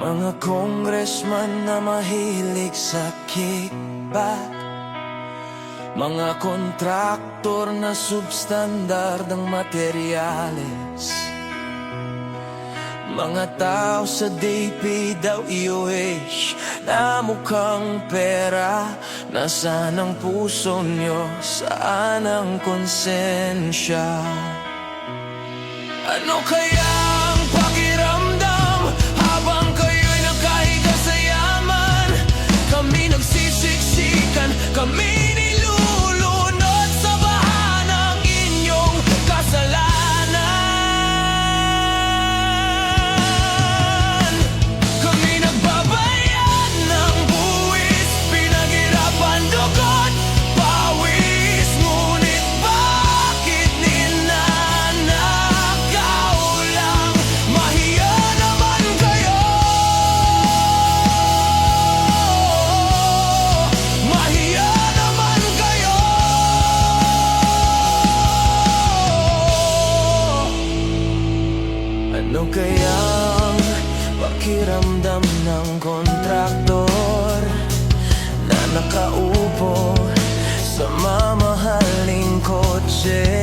Mga congressman na mahilig sa kickback, mga kontraktor na substandard ang materyales, mga tao sa DPWH na mukhang pera. Nasaan ang puso nyo? Saan ang konsensya? Ano kaya ang pakiramdam habang kayo'y nakahiga sa yaman? Kami nagsisiksikan, kami nilulunod sa baha ng inyong kasalanan. Kami nagbabayad ng buwis, pinaghirapan dugot, pawis. Ngunit bakit ninanakaw lang? Mahiya naman kayo! Mahiya naman kayo! Ano kayang pakiramdam ng kontraktor na nakaupo sa mamahaling kotse?